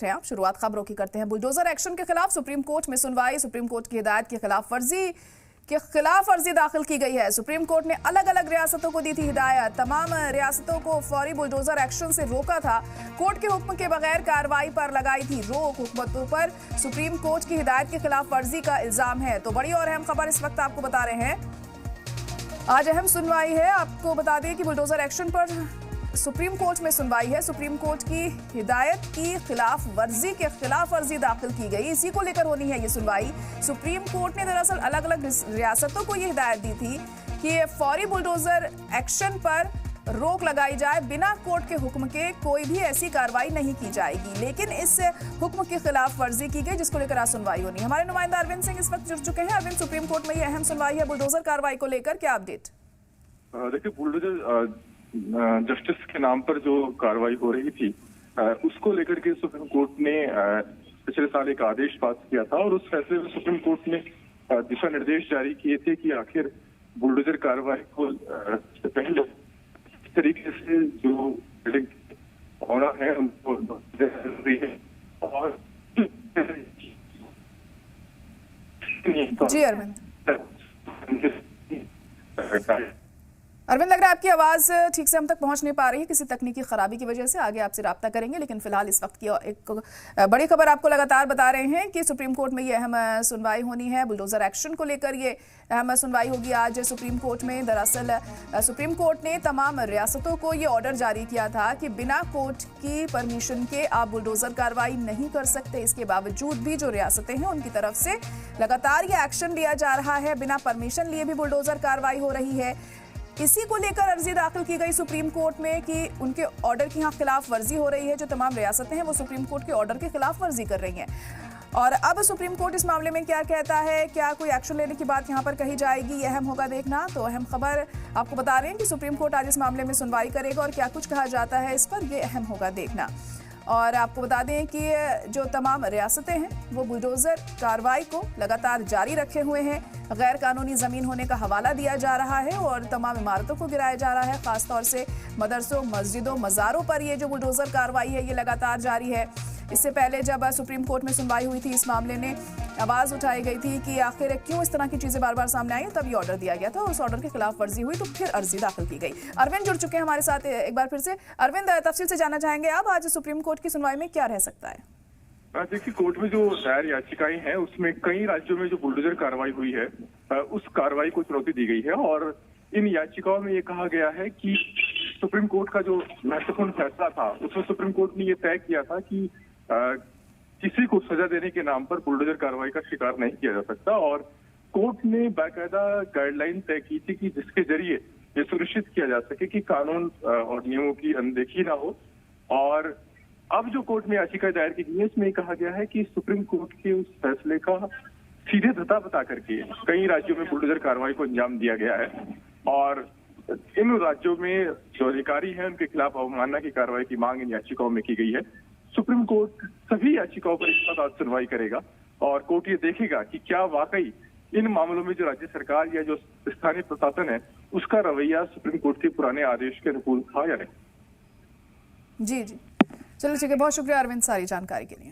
देख रहे हैं आप। शुरुआत खबरों की करते हैं। बुलडोजर एक्शन के खिलाफ सुप्रीम कोर्ट में सुनवाई। सुप्रीम कोर्ट की हिदायत की खिलाफ अर्जी दाखिल की गई है। सुप्रीम कोर्ट ने अलग अलग रियासतों को दी थी हिदायत। तमाम रियासतों को फौरी बुलडोजर एक्शन से रोका था। कोर्ट के हुक्म के बगैर कार्रवाई पर लगाई थी रोक। हुकूमतों पर सुप्रीम कोर्ट की हिदायत की खिलाफ वर्जी का इल्जाम है। तो बड़ी और अहम खबर इस वक्त आपको बता रहे हैं। आज अहम सुनवाई है। आपको बता दें कि बुलडोजर एक्शन पर सुप्रीम कोर्ट में सुनवाई है। सुप्रीम कोर्ट की हिदायत की खिलाफ वर्जी के खिलाफ अर्जी दाखिल की गई। इसी को लेकर होनी है ये सुनवाई। सुप्रीम कोर्ट ने दरअसल अलग अलग रियासतों को ये हिदायत दी थी कि फौरी बुलडोजर एक्शन पर रोक लगाई जाए। बिना कोर्ट के हुक्म के कोई भी ऐसी कार्रवाई नहीं की जाएगी। लेकिन इस हुक्म की खिलाफ वर्जी की गई, जिसको लेकर आज सुनवाई होनी है। हमारे नुमाइंदा अरविंद सिंह इस वक्त जुड़ चुके हैं। अरविंद, सुप्रीम कोर्ट में ये अहम सुनवाई है बुलडोजर कार्रवाई को लेकर, क्या अपडेट? देखिए, बुलडोजर जस्टिस के नाम पर जो कार्रवाई हो रही थी उसको लेकर के सुप्रीम कोर्ट ने पिछले साल एक आदेश पास किया था और उस फैसले में सुप्रीम कोर्ट ने दिशा निर्देश जारी किए थे कि आखिर बुलडोजर कार्रवाई को पहले इस तरीके से जो बिल्डिंग होना है उनको जरूरी है। और जी अरविंद, लग रहा है आपकी आवाज ठीक से हम तक पहुंच नहीं पा रही है किसी तकनीकी खराबी की वजह से। आगे आपसे राब्ता करेंगे, लेकिन फिलहाल इस वक्त की एक बड़ी खबर आपको लगातार बता रहे हैं कि सुप्रीम कोर्ट में ये अहम सुनवाई होनी है। बुलडोजर एक्शन को लेकर ये अहम सुनवाई होगी आज सुप्रीम कोर्ट में। दरअसल सुप्रीम कोर्ट ने तमाम रियासतों को ये ऑर्डर जारी किया था कि बिना कोर्ट की परमिशन के आप बुलडोजर कार्रवाई नहीं कर सकते। इसके बावजूद भी जो रियासतें हैं उनकी तरफ से लगातार ये एक्शन लिया जा रहा है। बिना परमिशन लिए भी बुलडोजर कार्रवाई हो रही है। इसी को लेकर अर्जी दाखिल की गई सुप्रीम कोर्ट में कि उनके ऑर्डर की यहाँ खिलाफ वर्जी हो रही है। जो तमाम रियासतें हैं वो सुप्रीम कोर्ट के ऑर्डर के खिलाफ वर्जी कर रही हैं। और अब सुप्रीम कोर्ट इस मामले में क्या कहता है, क्या कोई एक्शन लेने की बात यहाँ पर कही जाएगी, ये अहम होगा देखना। तो अहम खबर आपको बता रहे हैं कि सुप्रीम कोर्ट आज इस मामले में सुनवाई करेगा और क्या कुछ कहा जाता है इस पर, यह अहम होगा देखना। और आपको बता दें कि जो तमाम रियासतें हैं वो बुलडोजर कार्रवाई को लगातार जारी रखे हुए हैं। गैर कानूनी ज़मीन होने का हवाला दिया जा रहा है और तमाम इमारतों को गिराया जा रहा है। ख़ासतौर से मदरसों, मस्जिदों, मज़ारों पर ये जो बुलडोजर कार्रवाई है ये लगातार जारी है। इससे पहले जब सुप्रीम कोर्ट में सुनवाई हुई थी, इस मामले ने आवाज़ उठाई गई थी कि आखिर क्यों इस तरह की चीज़ें बार बार सामने आई। तब ये ऑर्डर दिया गया था और उस ऑर्डर के खिलाफ वर्जी हुई तो फिर अर्जी दाखिल की गई। अरविंद जुड़ चुके हैं हमारे साथ एक बार फिर से। अरविंद, तफसील से जानना चाहेंगे आप आज सुप्रीम कोर्ट की सुनवाई में क्या रह सकता है? देखिए, कोर्ट में जो दायर याचिकाएं हैं उसमें कई राज्यों में जो बुलडोजर कार्रवाई हुई है उस कार्रवाई को चुनौती दी गई है। और इन याचिकाओं में ये कहा गया है कि सुप्रीम कोर्ट का जो महत्वपूर्ण फैसला था उसमें सुप्रीम कोर्ट ने ये तय किया था कि किसी को सजा देने के नाम पर बुलडोजर कार्रवाई का शिकार नहीं किया जा सकता। और कोर्ट ने बाकायदा गाइडलाइन तय की थी कि जिसके जरिए ये सुनिश्चित किया जा सके कि कानून और नियमों की अनदेखी ना हो। और अब जो कोर्ट में याचिका दायर की गई है इसमें कहा गया है कि सुप्रीम कोर्ट के उस फैसले का सीधे धता बता करके कई राज्यों में बुलडोजर कार्रवाई को अंजाम दिया गया है। और इन राज्यों में जो अधिकारी हैं उनके खिलाफ अवमानना की कार्रवाई की मांग इन याचिकाओं में की गई है। सुप्रीम कोर्ट सभी याचिकाओं पर एक साथ आज सुनवाई करेगा और कोर्ट ये देखेगा कि क्या वाकई इन मामलों में जो राज्य सरकार या जो स्थानीय प्रशासन है उसका रवैया सुप्रीम कोर्ट के पुराने आदेश के अनुकूल था या नहीं। जी, चलो ठीक है, बहुत शुक्रिया अरविंद सारी जानकारी के लिए।